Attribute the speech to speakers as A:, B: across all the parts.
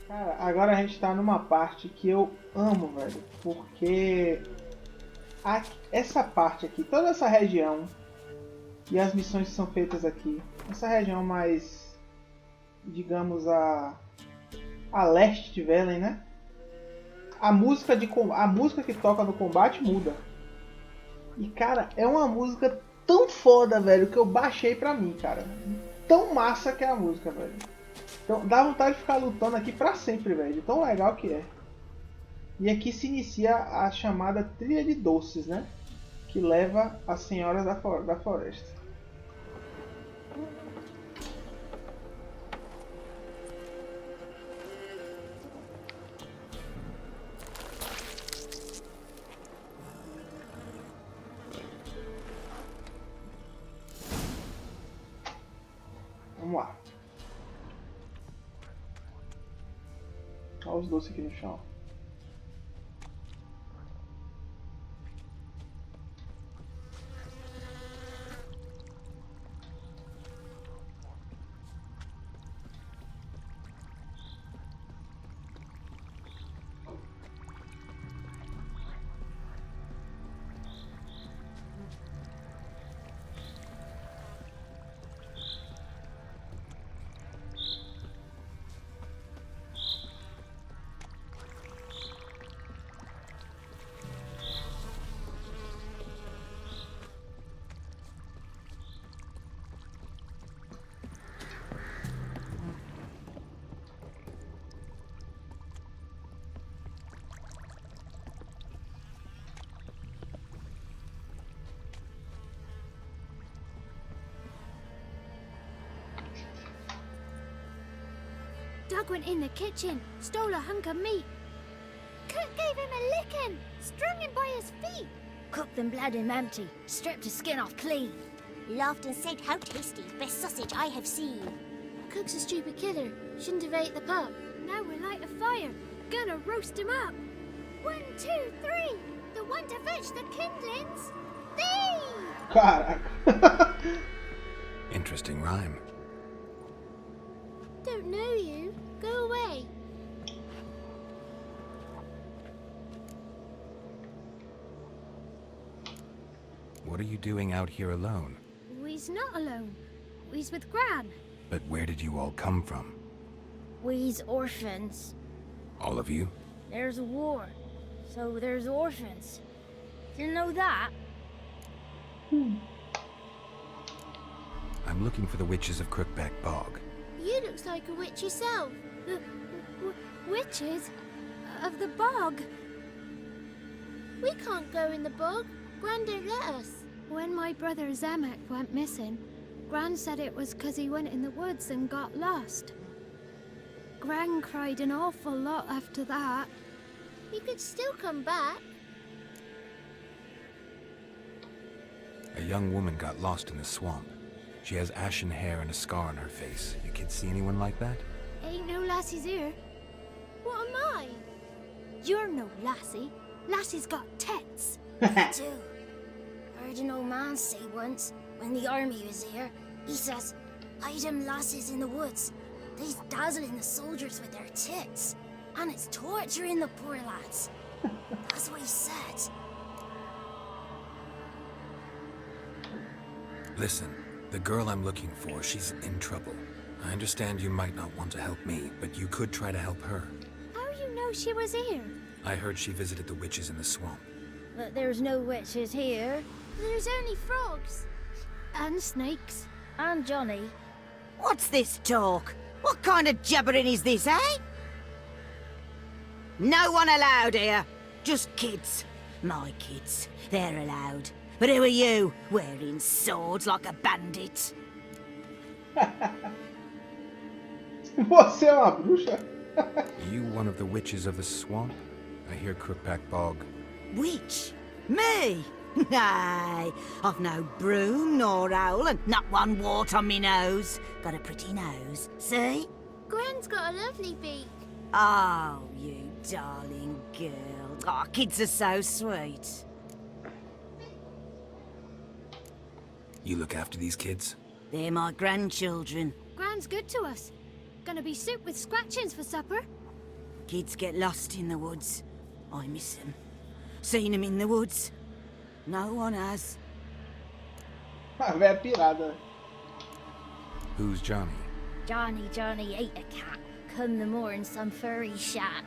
A: Cara, agora a gente tá numa parte que eu amo, velho. Porque essa parte aqui, toda essa região e as missões que são feitas aqui, essa região mais, digamos, a leste de Velen, né? A música que toca no combate muda. E cara, é uma música tão foda, velho, que eu baixei pra mim, cara. Tão massa que é a música, velho. Então dá vontade de ficar lutando aqui pra sempre, velho. De tão legal que é. E aqui se inicia a chamada Trilha de Doces, né? Que leva as senhoras da floresta. Vamos lá. Olha os doces aqui no chão.
B: Doug went in the kitchen, stole a hunk of meat. Cook gave him a licking, strung him by his feet. Cooked and bled him empty, stripped his skin off clean.
C: Laughed and said, "How tasty, best sausage I have seen."
B: Cook's a stupid killer, shouldn't have ate the pup. Now we'll light a fire, gonna roast him up. 1, 2, 3, the one to fetch the kindlings. Thee!
A: Caraca.
D: Interesting rhyme.
B: Don't know you. Go away.
D: What are you doing out here alone?
B: We's not alone. We's with Gran.
D: But where did you all come from?
B: We's orphans.
D: All of you?
B: There's a war, so there's orphans. Didn't know that?
D: I'm looking for the witches of Crookback Bog.
B: You looks like a witch yourself. The witches of the bog. We can't go in the bog. Gran don't let us. When my brother Zemek went missing, Gran said it was 'cause he went in the woods and got lost. Gran cried an awful lot after that. He could still come back.
D: A young woman got lost in the swamp. She has ashen hair and a scar on her face. You kids see anyone like that?
B: Ain't no lassies here. What am I? You're no lassie. Lassie's got tits.
C: Too. Heard an old man say once, when the army was here, he says, "Hide them lasses in the woods. They's dazzling the soldiers with their tits. And it's torturing the poor lads." That's what he said.
D: Listen, the girl I'm looking for, she's in trouble. I understand you might not want to help me, but you could try to help her.
B: How you know she was here?
D: I heard she visited the witches in the swamp.
B: But there's no witches here. There's only frogs. And snakes. And Johnny.
E: What's this talk? What kind of jabbering is this, eh? No one allowed here. Just kids. My kids. They're allowed. But who are you, wearing swords like a bandit?
A: Você é uma bruxa?
D: You one of the witches of the swamp? I hear Crookback Bog.
E: Witch? Me? Nay, I've no broom nor owl and not one wart on me nose. Got a pretty nose, see?
B: Gwen's got a lovely beak.
E: Oh, you darling girl. Oh, kids are so sweet.
D: You look after these kids?
E: They're my grandchildren.
B: Gran's good to us. Gonna be soup with scratchings for supper.
E: Kids get lost in the woods. I miss them. Seen them in the woods. No one has.
A: A velha pirada.
D: Who's Johnny?
C: Johnny ate a cat. Come the more in some furry shat.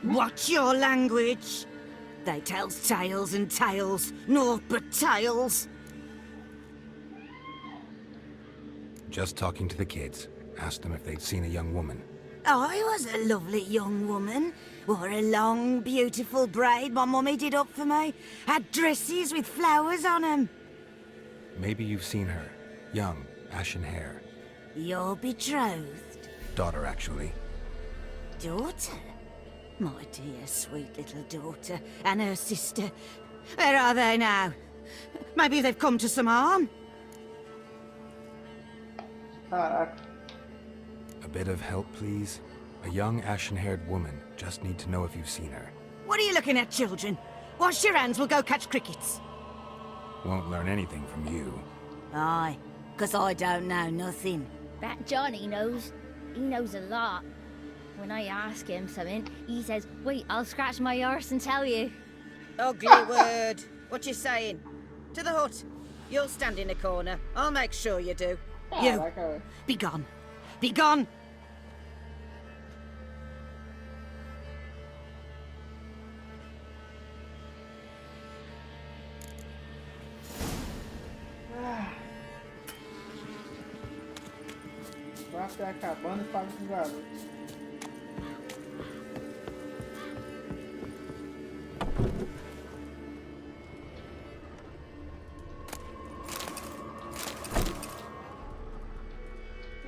E: Watch your language. They tells tales and tales, naught but tales.
D: Just talking to the kids. Asked them if they'd seen a young woman.
E: I was a lovely young woman. Wore a long, beautiful braid my mummy did up for me. Had dresses with flowers on 'em.
D: Maybe you've seen her. Young, ashen hair.
E: Your betrothed
D: Daughter, actually.
E: daughter? My dear, sweet little daughter and her sister. Where are they now? Maybe they've come to some harm?
A: Caraca.
D: A bit of help, please? A young, ashen-haired woman. Just need to know if you've seen her.
E: What are you looking at, children? Wash your hands, we'll go catch crickets.
D: Won't learn anything from you.
E: Aye, 'cause I don't know nothing.
C: That Johnny knows. He knows a lot. When I ask him something, he says, wait, I'll scratch my arse and tell you.
E: Ugly word. What you saying? To the hut. You'll stand in a corner. I'll make sure you do. You,
A: Caraca, velho.
E: be gone. Be gone.
A: Vai até acabando e fala com o garoto.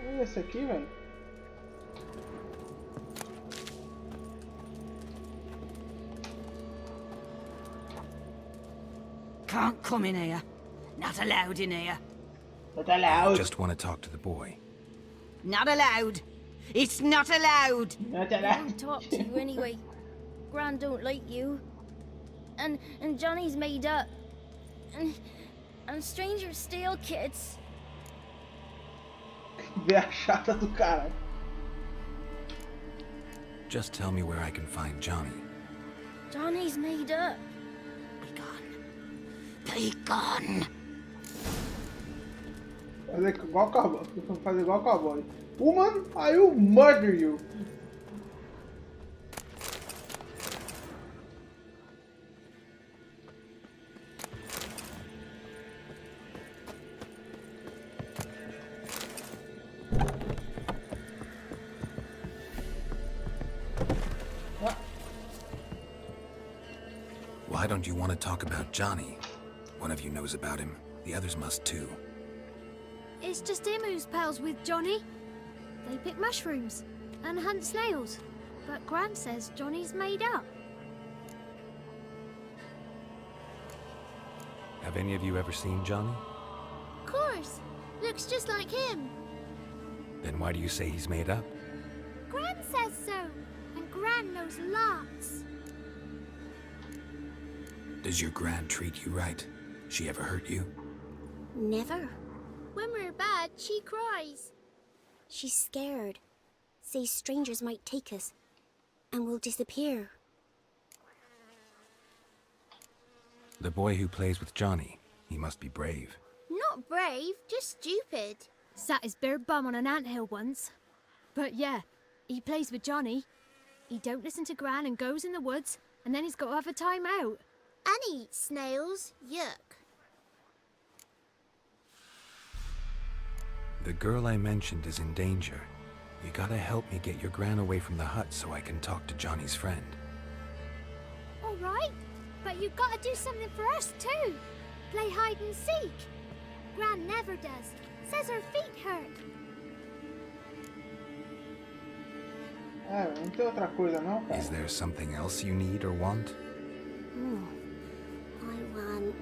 A: E esse aqui, velho?
E: Can't come in here. Not allowed in here.
A: Tá loud.
D: Just want to talk to the boy.
E: Not allowed. It's not allowed.
A: Não tá
C: I
A: loud.
C: won't talk to you anyway. Gran don't like you. And Johnny's made up. And strangers steal kids.
A: Véia chata do caralho.
D: Just tell me where I can find Johnny.
C: Johnny's made up.
E: Be gone. Be gone.
A: Fazer igual cowboy. Fazer igual cowboy. Woman, I will murder you.
D: Why don't you want to talk about Johnny? One of you knows about him. The others must too.
B: It's just him who's pals with Johnny. They pick mushrooms and hunt snails. But Gran says Johnny's made up.
D: Have any of you ever seen Johnny?
B: Of course. Looks just like him.
D: Then why do you say he's made up?
B: Gran says so. And Gran knows lots.
D: Does your gran treat you right? She ever hurt you?
C: Never.
B: When we're bad, she cries.
C: She's scared. Says strangers might take us. And we'll disappear.
D: The boy who plays with Johnny, he must be brave.
B: Not brave, just stupid. Sat his bare bum on an anthill once. But yeah, he plays with Johnny. He don't listen to Gran and goes in the woods, and then he's got to have a time out. And he eats snails. Yuck.
D: The girl I mentioned is in danger. You gotta help me get your gran away from the hut so I can talk to Johnny's friend.
B: All right, but you've got to do something for us too. Play hide and seek. Gran never does. Says her feet hurt.
A: Não tem outra coisa não, cara.
D: Is there something else you need or want?
C: I want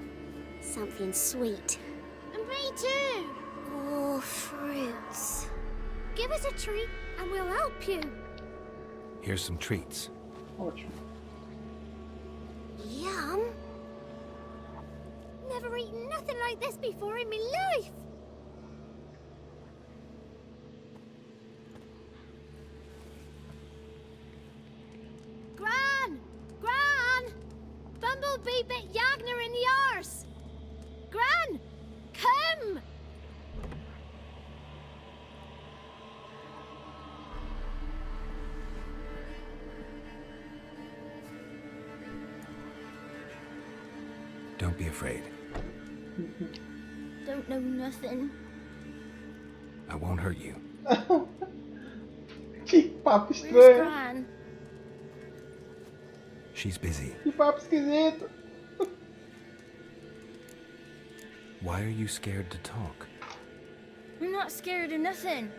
C: something sweet.
B: And me too.
C: Oh, fruits.
B: Give us a treat and we'll help you.
D: Here's some treats.
A: Ótimo.
C: Yum.
B: Never eaten nothing like this before in my life. Bumblebee bit Yagna in the arse. Gran, come!
D: Don't be afraid.
C: Don't know nothing.
D: I won't hurt you.
A: Que papo
C: Where's
A: estranho.
C: Gran?
D: She's busy.
A: Que papo esquisito.
D: Why are you scared to talk?
C: I'm not scared of nothing.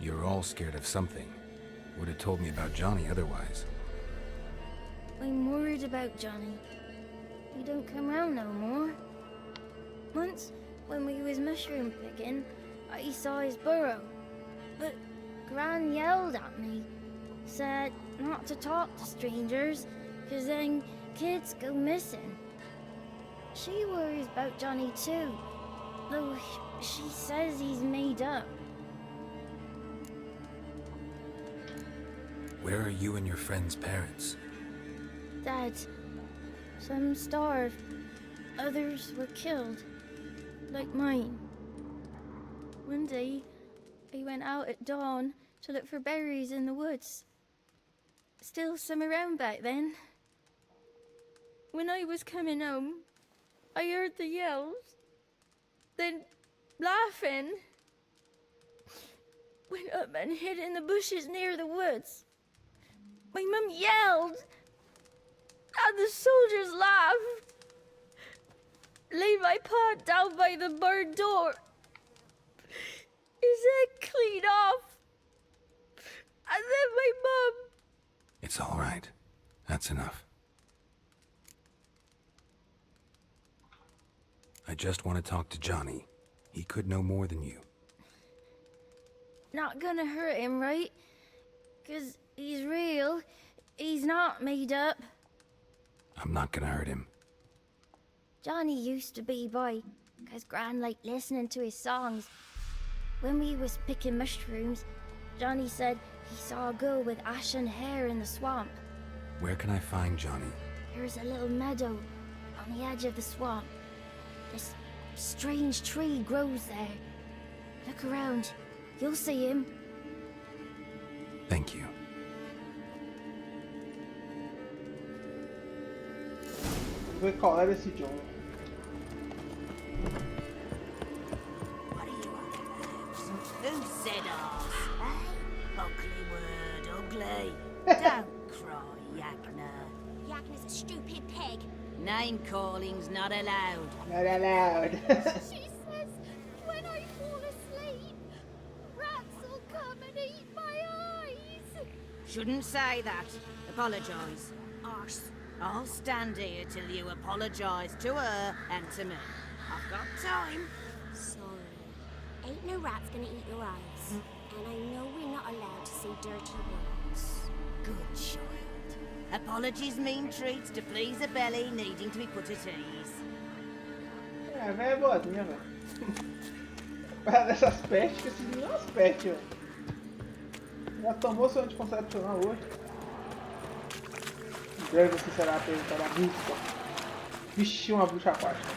D: You're all scared of something. Would have told me about Johnny otherwise.
C: I'm worried about Johnny. He don't come round no more. Once, when we was mushroom picking, I saw his burrow. But Gran yelled at me. Said not to talk to strangers, 'cause then kids go missing. She worries about Johnny too, though she says he's made up.
D: Where are you and your friend's parents?
C: Dad, some starved, others were killed, like mine. One day, I went out at dawn to look for berries in the woods. Still some around back then. When I was coming home, I heard the yells, then laughing. Went up and hid in the bushes near the woods. My mum yelled, and the soldiers laughed. Laid my pa down by the barn door. His head clean off. And then my mum.
D: It's all right. That's enough. I just want to talk to Johnny. He could know more than you.
C: Not gonna hurt him, right? 'Cause he's real. He's not made up.
D: I'm not gonna hurt him.
C: Johnny used to be by, 'cause Gran liked listening to his songs. When we was picking mushrooms, Johnny said he saw a girl with ashen hair in the swamp.
D: Where can I find Johnny?
C: There's a little meadow on the edge of the swamp. This strange tree grows there. Look around. You'll see him.
D: Thank you.
A: Vou ver qual era esse John.
E: What are you on about? Who said ours? Eh? Ugly word, ugly. Don't cry, Yagna.
B: Yagna's a stupid pig.
E: Name calling's not allowed.
A: Not allowed.
B: She says when I fall asleep, rats will come and eat my eyes.
E: Shouldn't say that. Apologise.
B: Arse.
E: I'll stand here till you apologise to her and to me. I've got time.
B: Sorry. Ain't no rat's gonna eat your eyes. And I know we're not allowed to say dirty words.
E: Good child. Apologies mean treats to please a belly needing to be put at ease.
A: É, a velha é boazinha, velho. Para dessas pestes, que esse menino é umas pestes, velho. Já tomou seu anticoncepcional hoje. Em breve você será apresentada a música. Vixe, uma bruxa aquática.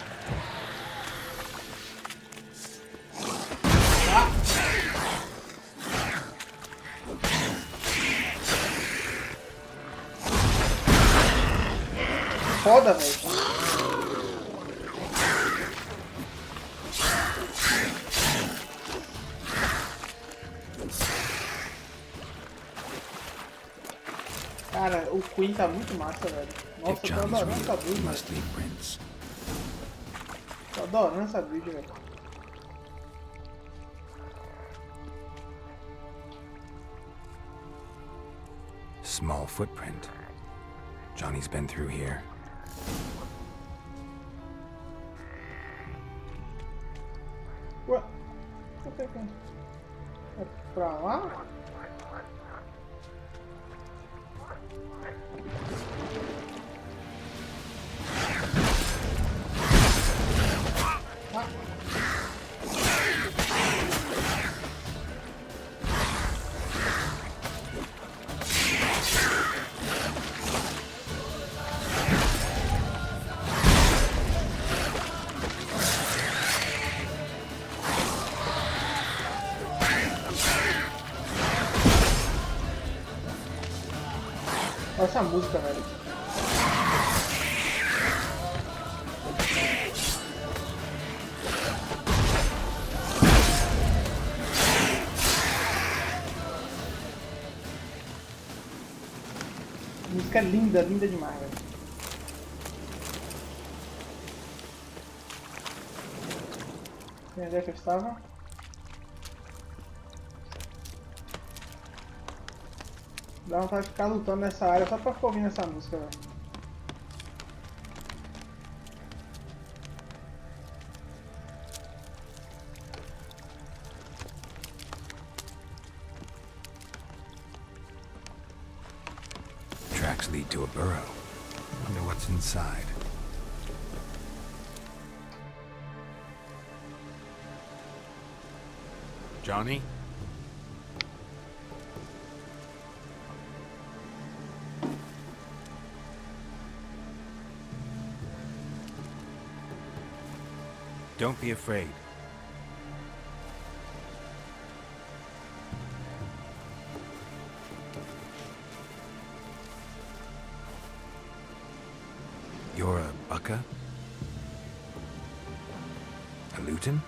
A: Foda, velho. Cara, o Queen tá muito massa, velho. Nossa,
D: If
A: eu tô
D: Johnny's
A: adorando essa
D: real, he
A: build,
D: must
A: velho.
D: leave prints.
A: Tô adorando essa build, velho.
D: Small footprint. Johnny's been through here.
A: Ué, por que que é pra lá? Olha essa música, velho. A música é linda, linda demais, velho. Onde é que eu estava? Dá vontade de ficar lutando nessa área só pra ficar ouvindo essa música, velho.
D: Tracks lead to a burrow. Wonder what's inside. Johnny? Don't be afraid. You're a Bucka? A Luton?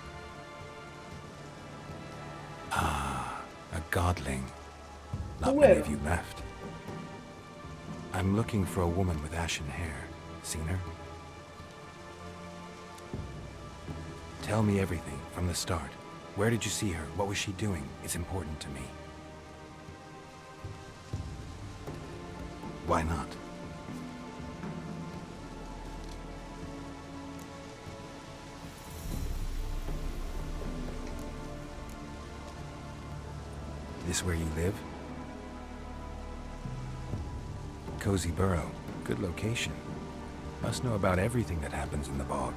D: Ah, a godling. Not many of you left. I'm looking for a woman with ashen hair. Seen her? Tell me everything, from the start. Where did you see her? What was she doing? It's important to me. Why not? This where you live? Cozy Burrow. Good location. Must know about everything that happens in the bog.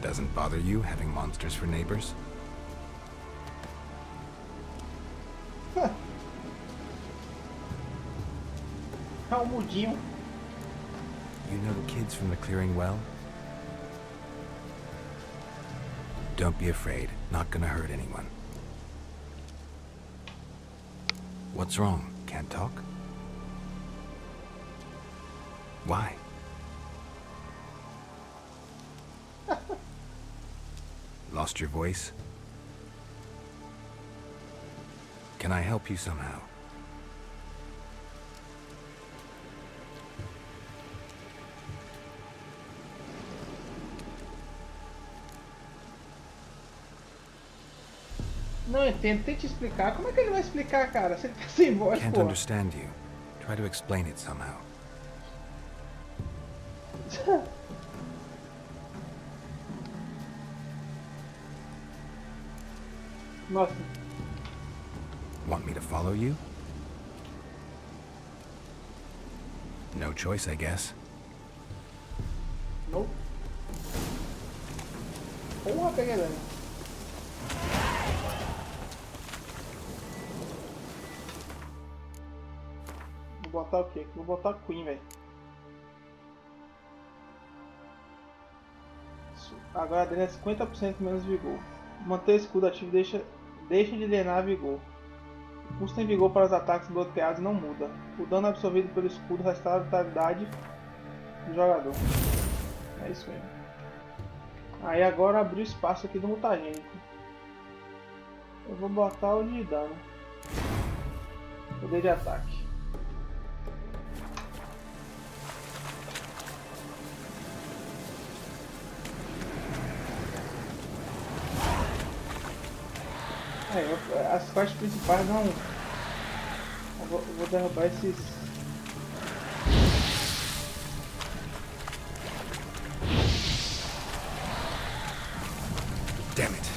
D: Doesn't bother you having monsters for neighbors?
A: É um mudinho.
D: You know the kids from the clearing well? Don't be afraid. Not gonna hurt anyone. What's wrong? Can't talk? Why? Lost your voice? Can I help you somehow?
A: Não entendo, tente explicar. Como é que ele vai explicar, cara? Se ele tá sem voz,
D: Can't
A: pô.
D: understand you. Try to explain it somehow.
A: Nossa.
D: Want me to follow you? No choice, I guess.
A: Nope. Porra, peguei dano. Vou botar o quê? Vou botar Queen, velho. Agora drena 50% menos vigor. Manter o escudo ativo deixa de drenar vigor. O custo em vigor para os ataques bloqueados não muda. O dano absorvido pelo escudo restaura a vitalidade do jogador. É isso mesmo. Aí agora abriu espaço aqui do mutagênico. Eu vou botar o de dano. Poder de ataque. As partes principais não. Eu vou derrubar esses.
D: Damn it.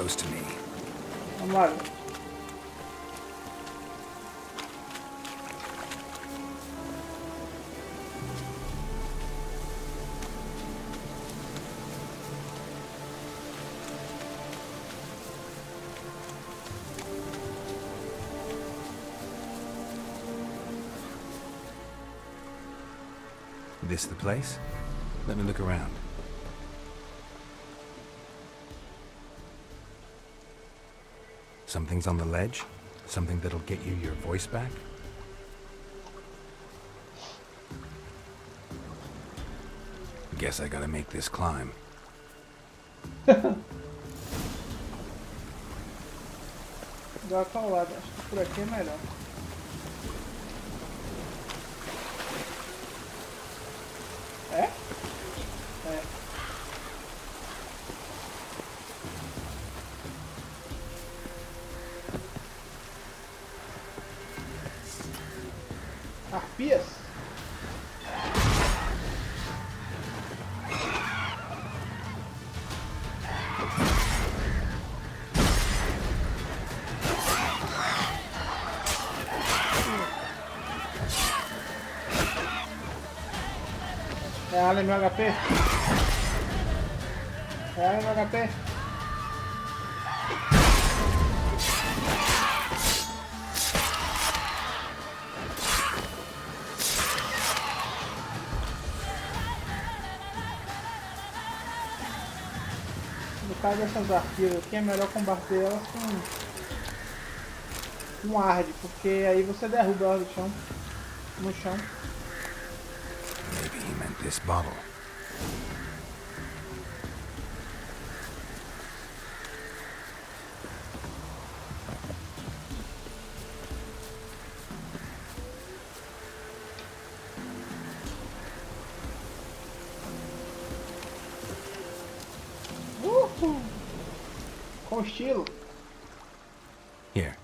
D: close to me.
A: Vamos lá.
D: This the place? Let me look around. Something's on the ledge? Something that'll get you your voice back? Guess I gotta make this climb.
A: Agora tá ao lado. Acho que por aqui é melhor. É? É. Arpias? É Alien meu HP? É Alien meu HP? No caso dessas arpias aqui é melhor combater elas com arde, porque aí você derruba elas no chão.
D: Maybe he meant this bottle.
A: Com estilo.
D: Here.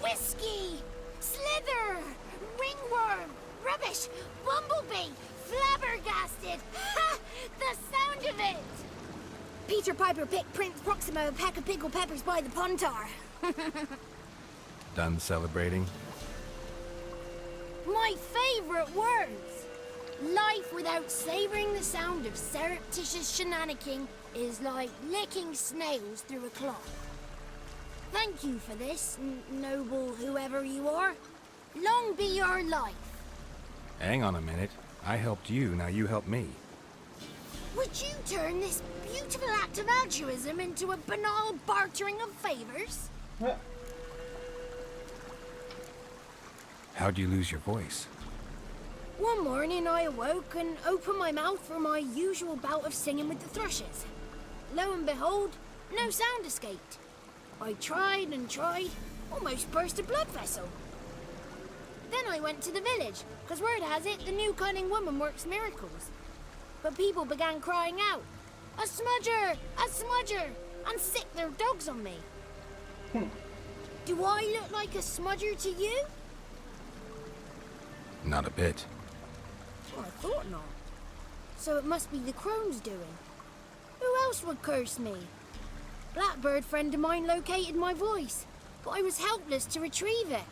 B: Whiskey! Slither! Ringworm! Rubbish! Bumblebee! Flabbergasted! Ha! The sound of it!
C: Peter Piper picked Prince Proximo a pack of pickled peppers by the pontar.
D: Done celebrating?
B: My favourite words! Life without savouring the sound of surreptitious shenanigans is like licking snails through a cloth. Thank you for this, noble whoever you are. Long be your life.
D: Hang on a minute. I helped you, now you help me.
B: Would you turn this beautiful act of altruism into a banal bartering of favours?
A: É.
D: How'd you lose your voice?
B: One morning I awoke and opened my mouth for my usual bout of singing with the thrushes. Lo and behold, no sound escaped. I tried and tried, almost burst a blood vessel. Then I went to the village, because word has it the new cunning woman works miracles. But people began crying out, "A smudger! A smudger!" and sick their dogs on me. Do I look like a smudger to you?
D: Not a bit.
B: Well, I thought not. So it must be the crone's doing. Who else would curse me? Blackbird friend of mine located my voice, but I was helpless to retrieve it.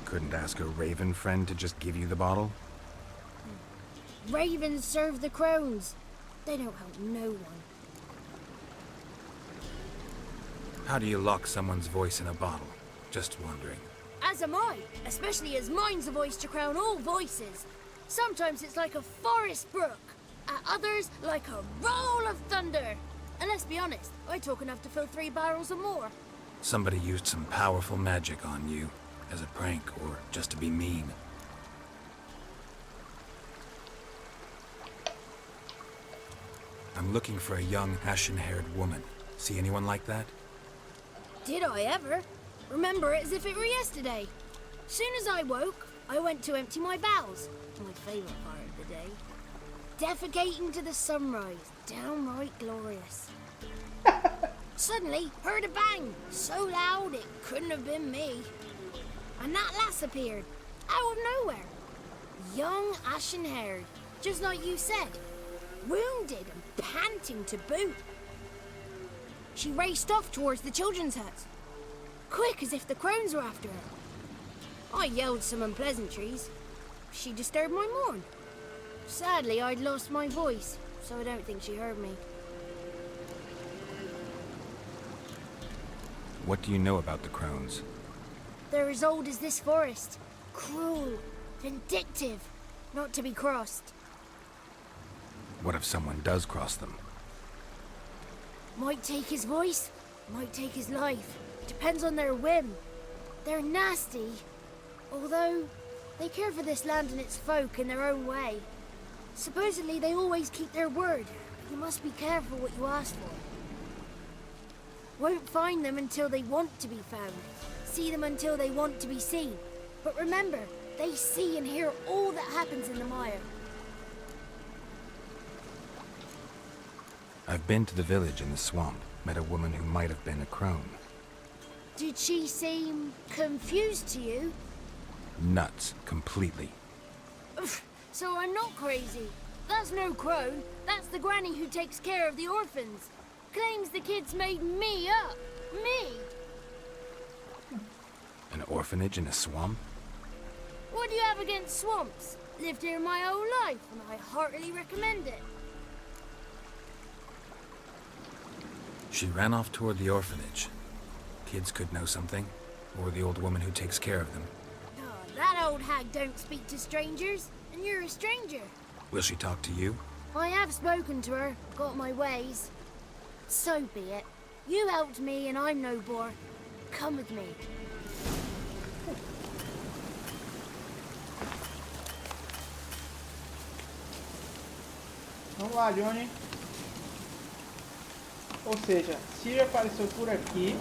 D: Couldn't ask a raven friend to just give you the bottle?
B: Ravens serve the crones. They don't help no one.
D: How do you lock someone's voice in a bottle? Just wondering.
B: As am I, especially as mine's a voice to crown all voices. Sometimes it's like a forest brook, at others like a roll of thunder. And let's be honest, I talk enough to fill 3 barrels or more.
D: Somebody used some powerful magic on you, as a prank or just to be mean. I'm looking for a young, ashen-haired woman. See anyone like that?
B: Did I ever? Remember it as if it were yesterday. Soon as I woke, I went to empty my bowels. My favourite part of the day. Defecating to the sunrise. Downright glorious. Suddenly, heard a bang. So loud it couldn't have been me.
C: and that lass appeared, out of nowhere. Young, ashen-haired, just like you said. Wounded and panting to boot. She raced off towards the children's hut, quick as if the crones were after her. I yelled some unpleasantries. She disturbed my morn. Sadly, I'd lost my voice, so I don't think she heard me.
D: What do you know about the crones?
C: They're as old as this forest. Cruel, vindictive, not to be crossed.
D: What if someone does cross them?
C: Might take his voice, might take his life. Depends on their whim. They're nasty, although they care for this land and its folk in their own way. Supposedly they always keep their word. You must be careful what you ask for. Won't find them until they want to be found. See them until they want to be seen. But remember, they see and hear all that happens in the mire.
D: I've been to the village in the swamp, met a woman who might have been a crone.
C: Did she seem confused to you?
D: Nuts, completely.
C: So I'm not crazy. That's no crone. That's the granny who takes care of the orphans. Claims the kids made me up. Me!
D: An orphanage in a swamp?
C: What do you have against swamps? Lived here my whole life, and I heartily recommend it.
D: She ran off toward the orphanage. Kids could know something, or the old woman who takes care of them.
C: Oh, that old hag don't speak to strangers, and you're a stranger.
D: Will she talk to you?
C: I have spoken to her, got my ways. So be it. You helped me, and I'm no bore. Come with me.
A: Vamos lá, Johnny. Ou seja, Ciri apareceu por aqui,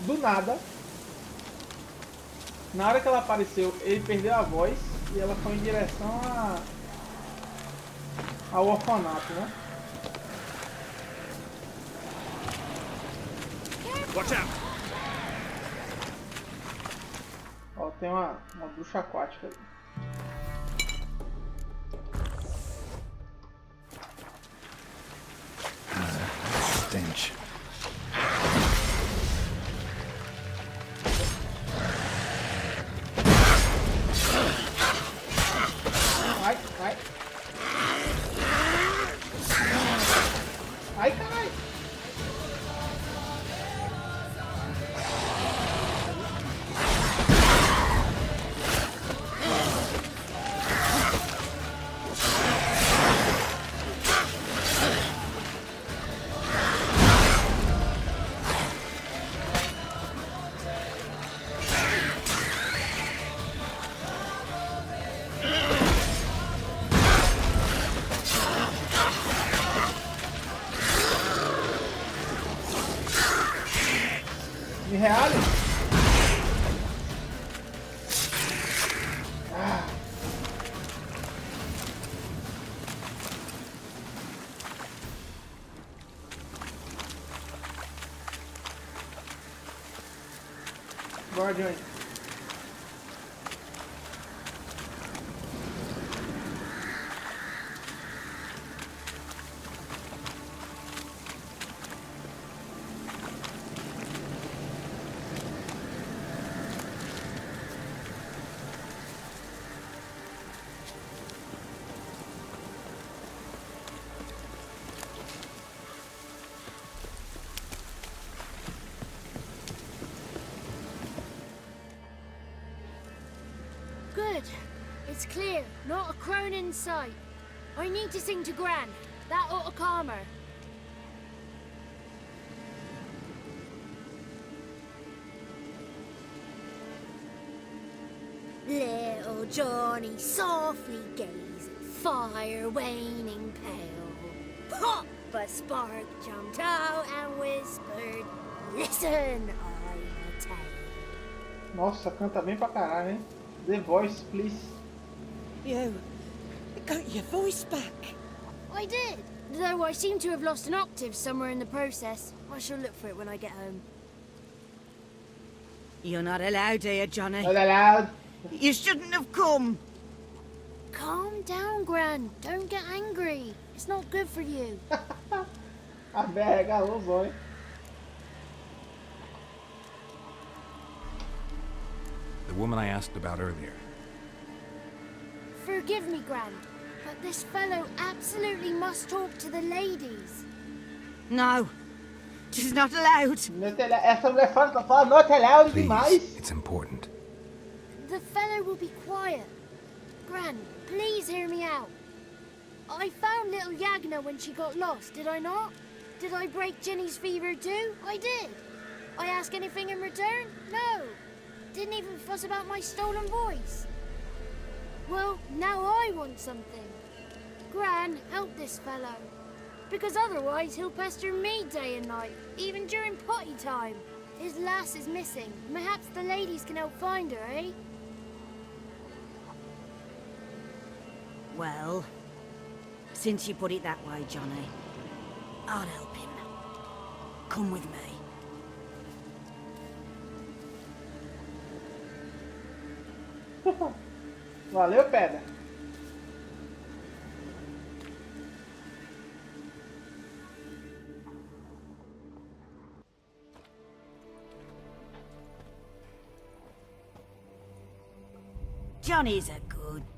A: do nada. Na hora que ela apareceu, ele perdeu a voz e ela foi em direção ao orfanato, né?
D: Watch out!
A: Ó, tem uma bruxa aquática ali.
D: Stench.
A: Ai, ai. Ai, caralho. Me reale? Ah. Bora, Johnny.
C: Good. It's clear. Not a crone in sight. I need to sing to Gran. That ought to calm her. Little Johnny softly gazed at fire waning pale. Pop! A spark jumped out and whispered, "Listen, I'm a tale."
A: Nossa, canta bem pra caralho, hein? The voice, please.
E: You got your voice back.
C: I did, though I seem to have lost an octave somewhere in the process. I shall look for it when I get home.
E: You're not allowed here, Johnny.
A: Not allowed.
E: You shouldn't have come.
B: Calm down, Gran. Don't get angry. It's not good for you.
A: A véia regalou os olhos.
D: The woman I asked about earlier.
B: Forgive me, Gran, but this fellow absolutely must talk to the ladies.
E: No. She's not allowed.
A: Essa mulher fala not allowed
D: Please,
A: demais.
D: it's important.
B: The fellow will be quiet. Gran, please hear me out. I found little Yagna when she got lost, did I not? Did I break Ginny's fever too? I did. I ask anything in return? No. Didn't even fuss about my stolen voice. Well, now I want something. Gran, help this fellow. Because otherwise he'll pester me day and night, even during potty time. His lass is missing. Perhaps the ladies can help find her, eh?
E: Well, since you put it that way, Johnny, I'll help him. Come with me.
A: Valeu, pedra.
E: Johnny's a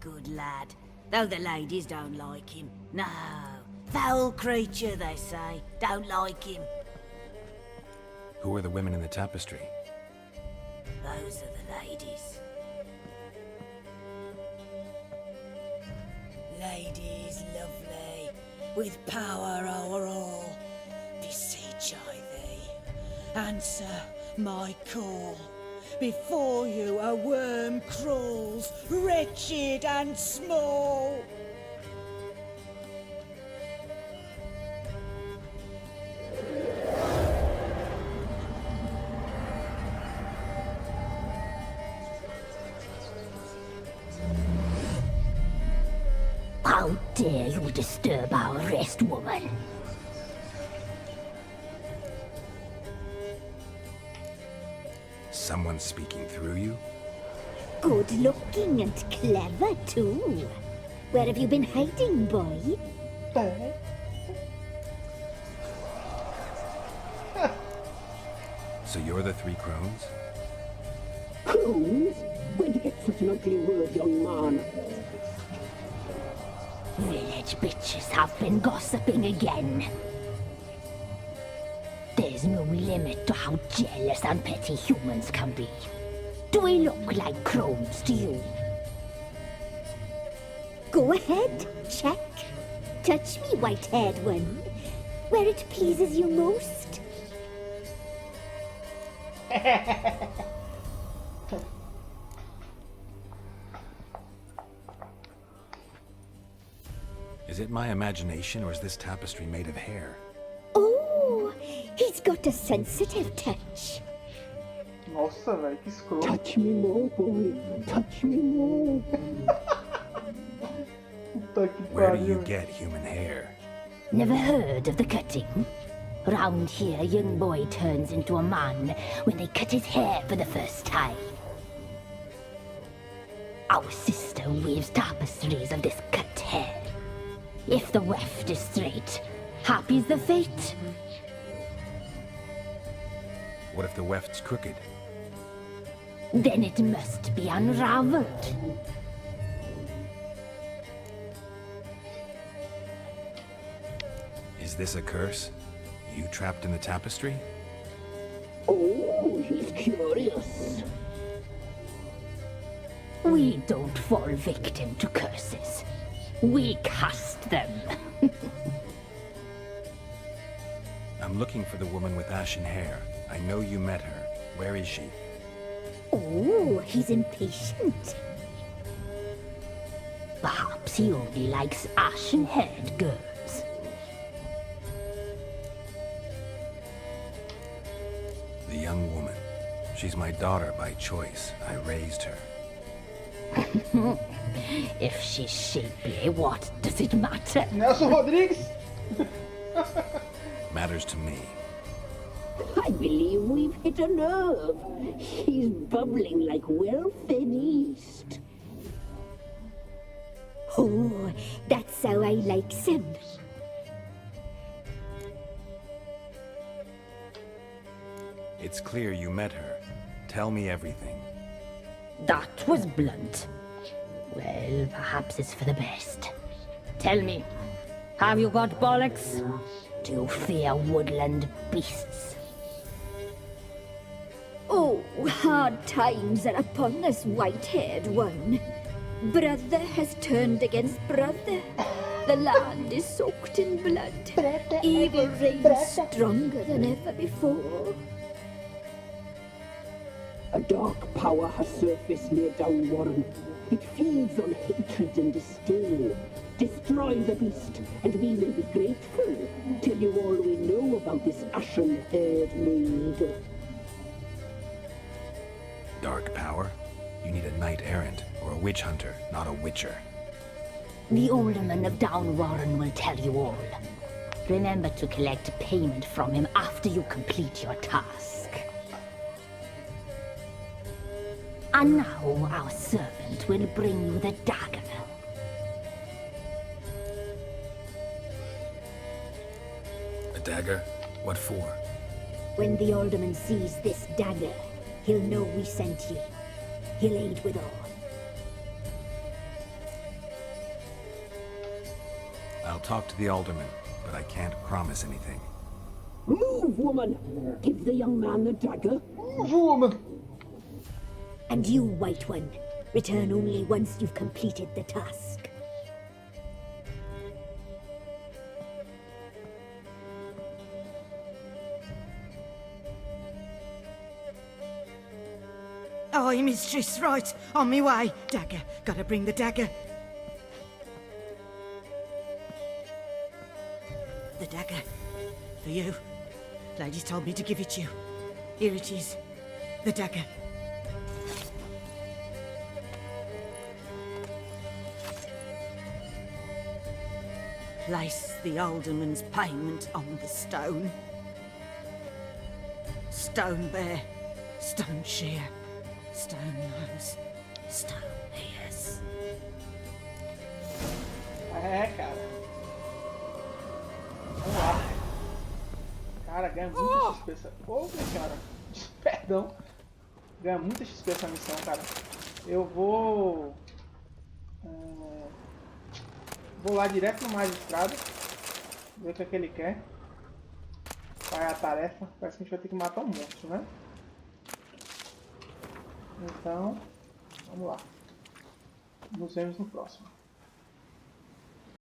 E: good lad, though the ladies don't like him. No, foul creature, they say. Don't like him.
D: Who are the women in the tapestry?
E: Those are the ladies. Ladies lovely, with power o'er all. Beseech I thee, answer my call. Before you a worm crawls, wretched and small.
F: How dare you disturb our rest, woman?
D: Someone speaking through you?
F: Good looking and clever, too. Where have you been hiding, boy?
D: So you're the Three Crones?
G: Crones? Where'd you get such an ugly word, young man?
F: Village bitches have been gossiping again. There's no limit to how jealous and petty humans can be. Do we look like crones to you? Go ahead, check. Touch me, white-haired one, where it pleases you most.
D: Is it my imagination, or is this tapestry made of hair?
F: Oh, he's got a sensitive touch.
A: Nossa, velho, que escroto.
G: Touch me more, boy. Touch me more.
A: Puta que
D: Where do you
A: pariu.
D: get human hair?
F: Never heard of the cutting? Round here, a young boy turns into a man when they cut his hair for the first time. Our sister weaves tapestries of this cut hair. If the weft is straight, happy's the fate.
D: What if the weft's crooked?
F: Then it must be unraveled.
D: Is this a curse? You trapped in the tapestry?
G: Oh, he's curious.
F: We don't fall victim to curses. We cast them.
D: I'm looking for the woman with ashen hair. I know you met her. Where is she?
F: Oh, he's impatient. Perhaps he only likes ashen-haired girls.
D: The young woman. She's my daughter by choice. I raised her.
F: If she's shapely, what does it matter?
A: Nelson Rodrigues?
D: Matters to me.
G: I I believe we've hit a nerve. He's bubbling like well-fed yeast.
F: Oh, that's how I like him.
D: It's clear you met her. Tell me everything.
F: That was blunt. Well, perhaps it's for the best. Tell me, have you got bollocks? Do you fear woodland beasts?
H: Oh, hard times are upon us, white-haired one. Brother has turned against brother. The land is soaked in blood. Evil reigns stronger than ever before.
G: A dark power has surfaced near Downwarren. It feeds on hatred and disdain. Destroy the beast, and we will be grateful. Tell you all we know about this ashen-haired maid.
D: Dark power? You need a knight-errant or a witch hunter, not a witcher.
F: The alderman of Downwarren will tell you all. Remember to collect payment from him after you complete your task. And now our servant will bring you the dagger.
D: A dagger? What for?
H: When the alderman sees this dagger, he'll know we sent you. He'll aid with all.
D: I'll talk to the alderman, but I can't promise anything.
G: Move, woman! Give the young man the dagger.
A: Woman!
H: And you, White One, return only once you've completed the task.
E: Aye, mistress, right. On me way. Dagger. Gotta bring the dagger. The dagger. For you. Ladies told me to give it you. Here it is. The dagger. Place the alderman's payment on the stone. Stone bear. Stone shear. Stone nose, stone ears.
A: É, cara. Vamos lá. Cara, ganha muita XP essa... Ô, cara. Perdão. Ganha muita XP essa missão, cara. Eu vou... Vou lá direto no magistrado. Ver o que é que ele quer. Qual é a tarefa? Parece que a gente vai ter que matar um monstro, né? Então, vamos lá. Nos vemos no próximo.